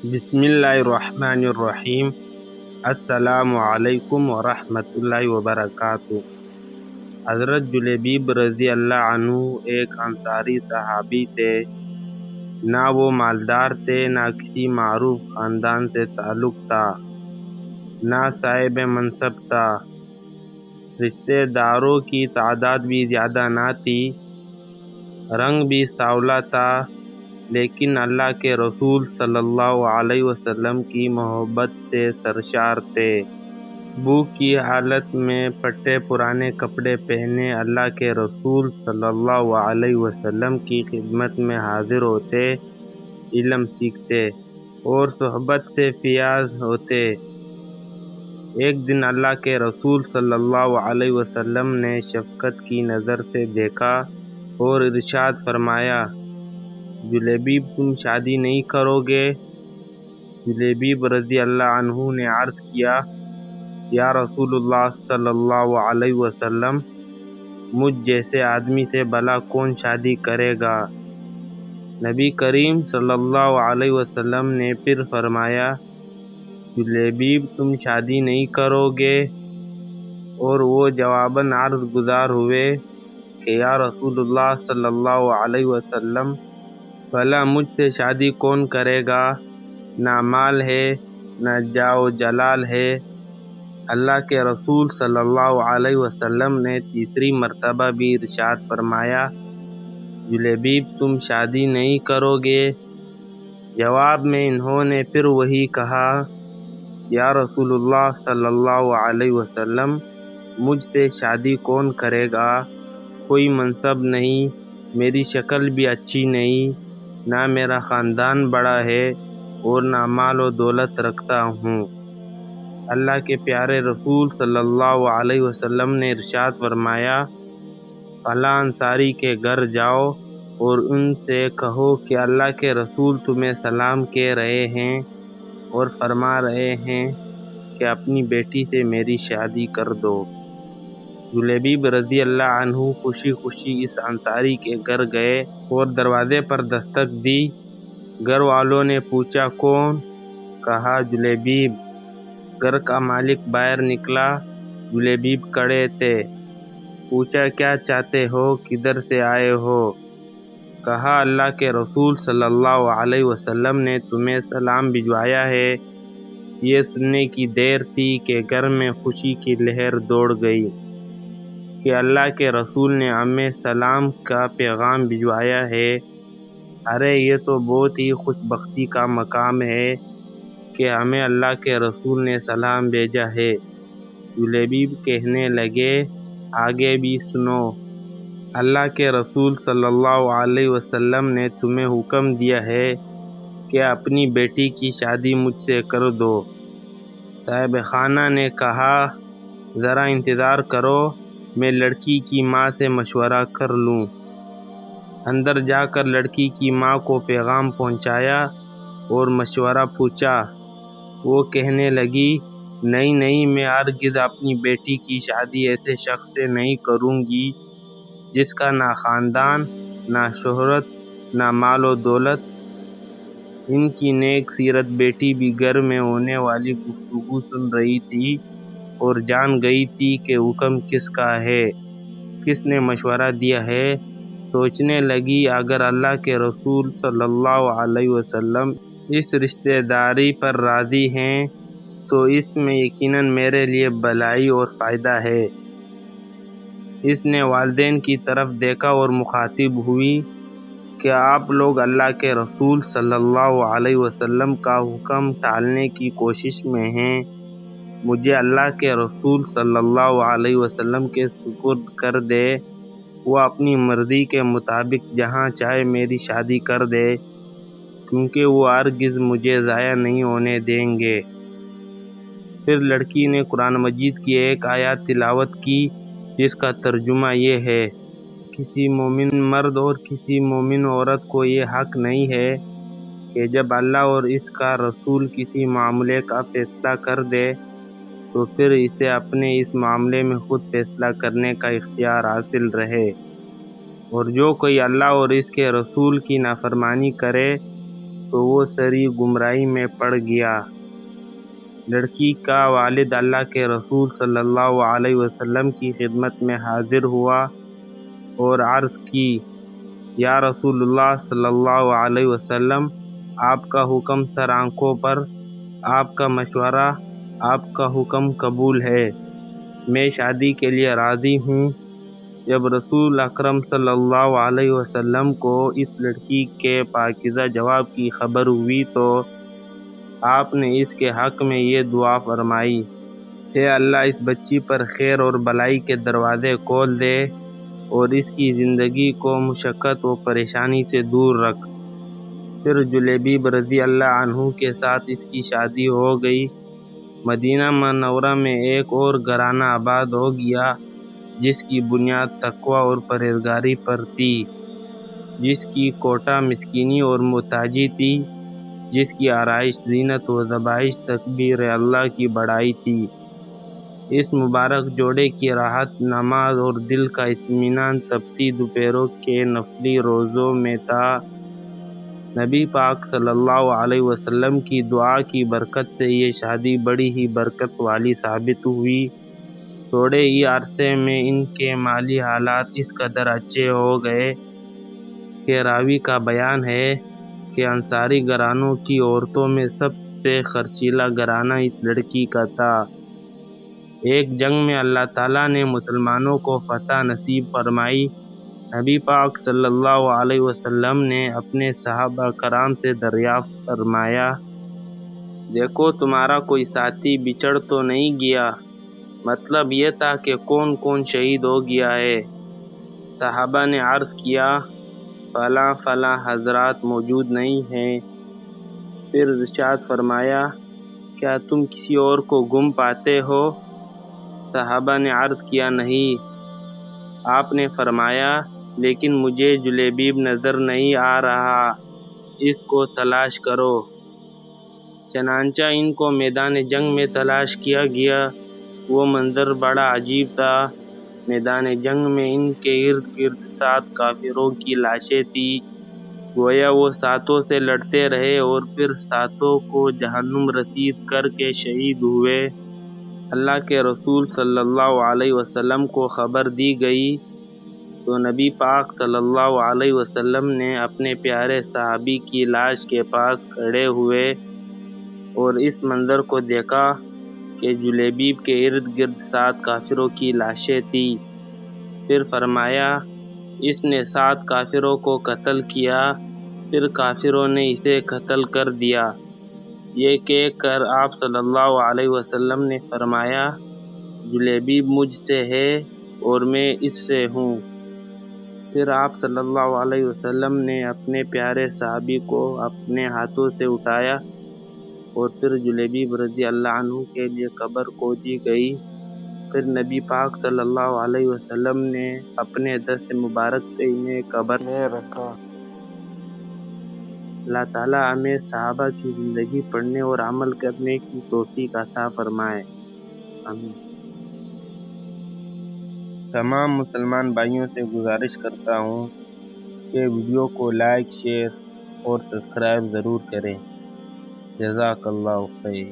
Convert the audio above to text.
بسم اللہ الرحمن الرحیم۔ السلام علیکم ورحمۃ اللہ وبرکاتہ۔ حضرت جلیبیب رضی اللہ عنہ ایک انصاری صحابی تھے۔ نہ وہ مالدار تھے، نہ کسی معروف خاندان سے تعلق تھا، نہ صاحب منصب تھا۔ رشتہ داروں کی تعداد بھی زیادہ نہ تھی، رنگ بھی سانولا تھا، لیکن اللہ کے رسول صلی اللہ علیہ وسلم کی محبت سے سرشار تھے۔ بھوک کی حالت میں پھٹے پرانے کپڑے پہنے اللہ کے رسول صلی اللہ علیہ وسلم کی خدمت میں حاضر ہوتے، علم سیکھتے اور صحبت سے فیاض ہوتے۔ ایک دن اللہ کے رسول صلی اللہ علیہ وسلم نے شفقت کی نظر سے دیکھا اور ارشاد فرمایا، جلیبیب تم شادی نہیں کرو گے؟ جلیبیب رضی اللہ عنہ نے عرض کیا، یا رسول اللہ صلی اللہ علیہ وسلم، مجھ جیسے آدمی سے بھلا کون شادی کرے گا؟ نبی کریم صلی اللہ علیہ وسلم نے پھر فرمایا، جلیبیب تم شادی نہیں کرو گے؟ اور وہ جواباً عرض گزار ہوئے کہ یا رسول اللہ صلی اللہ علیہ وسلم، بھلا مجھ سے شادی کون کرے گا؟ نہ مال ہے، نہ جاہ جلال ہے۔ اللہ کے رسول صلی اللہ علیہ وسلم نے تیسری مرتبہ بھی ارشاد فرمایا، جلیبیب تم شادی نہیں کرو گے؟ جواب میں انہوں نے پھر وہی کہا، یا رسول اللہ صلی اللہ علیہ وسلم، مجھ سے شادی کون کرے گا؟ کوئی منصب نہیں، میری شکل بھی اچھی نہیں، نہ میرا خاندان بڑا ہے اور نہ مال و دولت رکھتا ہوں۔ اللہ کے پیارے رسول صلی اللہ علیہ وسلم نے ارشاد فرمایا، فلاں انصاری کے گھر جاؤ اور ان سے کہو کہ اللہ کے رسول تمہیں سلام کہہ رہے ہیں اور فرما رہے ہیں کہ اپنی بیٹی سے میری شادی کر دو۔ جلیبیب رضی اللہ عنہ خوشی خوشی اس انصاری کے گھر گئے اور دروازے پر دستک دی۔ گھر والوں نے پوچھا، کون؟ کہا، جلیبیب۔ گھر کا مالک باہر نکلا، جلیبیب کھڑے تھے۔ پوچھا، کیا چاہتے ہو؟ کدھر سے آئے ہو؟ کہا، اللہ کے رسول صلی اللہ علیہ وسلم نے تمہیں سلام بھجوایا ہے۔ یہ سننے کی دیر تھی کہ گھر میں خوشی کی لہر دوڑ گئی کہ اللہ کے رسول نے ہمیں سلام کا پیغام بھجوایا ہے۔ ارے یہ تو بہت ہی خوش بختی کا مقام ہے کہ ہمیں اللہ کے رسول نے سلام بھیجا ہے۔ جلیبیب کہنے لگے، آگے بھی سنو، اللہ کے رسول صلی اللہ علیہ وسلم نے تمہیں حکم دیا ہے کہ اپنی بیٹی کی شادی مجھ سے کر دو۔ صاحب خانہ نے کہا، ذرا انتظار کرو، میں لڑکی کی ماں سے مشورہ کر لوں۔ اندر جا کر لڑکی کی ماں کو پیغام پہنچایا اور مشورہ پوچھا۔ وہ کہنے لگی، نہیں، میں ہرگز اپنی بیٹی کی شادی ایسے شخص سے نہیں کروں گی جس کا نہ خاندان، نہ شہرت، نہ مال و دولت۔ ان کی نیک سیرت بیٹی بھی گھر میں ہونے والی گفتگو سن رہی تھی اور جان گئی تھی کہ حکم کس کا ہے، کس نے مشورہ دیا ہے۔ سوچنے لگی، اگر اللہ کے رسول صلی اللہ علیہ وسلم اس رشتہ داری پر راضی ہیں تو اس میں یقیناً میرے لیے بھلائی اور فائدہ ہے۔ اس نے والدین کی طرف دیکھا اور مخاطب ہوئی کہ آپ لوگ اللہ کے رسول صلی اللہ علیہ وسلم کا حکم ٹالنے کی کوشش میں ہیں، مجھے اللہ کے رسول صلی اللہ علیہ وسلم کے سپرد کر دے، وہ اپنی مرضی کے مطابق جہاں چاہے میری شادی کر دے، کیونکہ وہ ہرگز مجھے ضائع نہیں ہونے دیں گے۔ پھر لڑکی نے قرآن مجید کی ایک آیت تلاوت کی جس کا ترجمہ یہ ہے، کسی مومن مرد اور کسی مومن عورت کو یہ حق نہیں ہے کہ جب اللہ اور اس کا رسول کسی معاملے کا فیصلہ کر دے تو پھر اسے اپنے اس معاملے میں خود فیصلہ کرنے کا اختیار حاصل رہے، اور جو کوئی اللہ اور اس کے رسول کی نافرمانی کرے تو وہ سری گمراہی میں پڑ گیا۔ لڑکی کا والد اللہ کے رسول صلی اللہ علیہ وسلم کی خدمت میں حاضر ہوا اور عرض کی، یا رسول اللہ صلی اللہ علیہ وسلم، آپ کا حکم سر آنکھوں پر، آپ کا مشورہ، آپ کا حکم قبول ہے، میں شادی کے لیے راضی ہوں۔ جب رسول اکرم صلی اللہ علیہ وسلم کو اس لڑکی کے پاکیزہ جواب کی خبر ہوئی تو آپ نے اس کے حق میں یہ دعا فرمائی، اے اللہ اس بچی پر خیر اور بلائی کے دروازے کھول دے اور اس کی زندگی کو مشقت و پریشانی سے دور رکھ۔ پھر جلیبیب رضی اللہ عنہ کے ساتھ اس کی شادی ہو گئی۔ مدینہ منورہ میں ایک اور گھرانہ آباد ہو گیا جس کی بنیاد تقوی اور پرہیزگاری پر تھی، جس کی کوٹہ مسکینی اور محتاجی تھی، جس کی آرائش زینت و ذبائش تکبیر اللہ کی بڑائی تھی۔ اس مبارک جوڑے کی راحت نماز اور دل کا اطمینان تپتی دوپہروں کے نفلی روزوں میں تھا۔ نبی پاک صلی اللہ علیہ وسلم کی دعا کی برکت سے یہ شادی بڑی ہی برکت والی ثابت ہوئی۔ تھوڑے ہی عرصے میں ان کے مالی حالات اس قدر اچھے ہو گئے کہ راوی کا بیان ہے کہ انصاری گھرانوں کی عورتوں میں سب سے خرچیلا گھرانہ اس لڑکی کا تھا۔ ایک جنگ میں اللہ تعالیٰ نے مسلمانوں کو فتح نصیب فرمائی۔ نبی پاک صلی اللہ علیہ وسلم نے اپنے صحابہ کرام سے دریافت فرمایا، دیکھو تمہارا کوئی ساتھی بچھڑ تو نہیں گیا؟ مطلب یہ تھا کہ کون کون شہید ہو گیا ہے؟ صحابہ نے عرض کیا، فلاں فلاں حضرات موجود نہیں ہیں۔ پھر ارشاد فرمایا، کیا تم کسی اور کو گم پاتے ہو؟ صحابہ نے عرض کیا، نہیں۔ آپ نے فرمایا، لیکن مجھے جلیبیب نظر نہیں آ رہا، اس کو تلاش کرو۔ چنانچہ ان کو میدان جنگ میں تلاش کیا گیا۔ وہ منظر بڑا عجیب تھا۔ میدان جنگ میں ان کے ارد گرد 7 کافروں کی لاشیں تھیں، گویا وہ ساتوں سے لڑتے رہے اور پھر ساتوں کو جہنم رسید کر کے شہید ہوئے۔ اللہ کے رسول صلی اللہ علیہ وسلم کو خبر دی گئی تو نبی پاک صلی اللہ علیہ وسلم نے اپنے پیارے صحابی کی لاش کے پاس کھڑے ہوئے اور اس منظر کو دیکھا کہ جلیبیب کے ارد گرد 7 کافروں کی لاشیں تھیں۔ پھر فرمایا، اس نے 7 کافروں کو قتل کیا، پھر کافروں نے اسے قتل کر دیا۔ یہ کہہ کر آپ صلی اللہ علیہ وسلم نے فرمایا، جلیبیب مجھ سے ہے اور میں اس سے ہوں۔ پھر آپ صلی اللہ علیہ وسلم نے اپنے پیارے صحابی کو اپنے ہاتھوں سے اٹھایا اور پھر جلیبیب رضی اللہ عنہ کے لیے قبر کھودی گئی۔ پھر نبی پاک صلی اللہ علیہ وسلم نے اپنے دست مبارک سے انہیں قبر میں رکھا۔ اللہ تعالیٰ ہمیں صحابہ کی زندگی پڑھنے اور عمل کرنے کی توفیق عطا فرمائے، آمین۔ تمام مسلمان بھائیوں سے گزارش کرتا ہوں کہ ویڈیو کو لائک، شیئر اور سبسکرائب ضرور کریں۔ جزاک اللہ خیر۔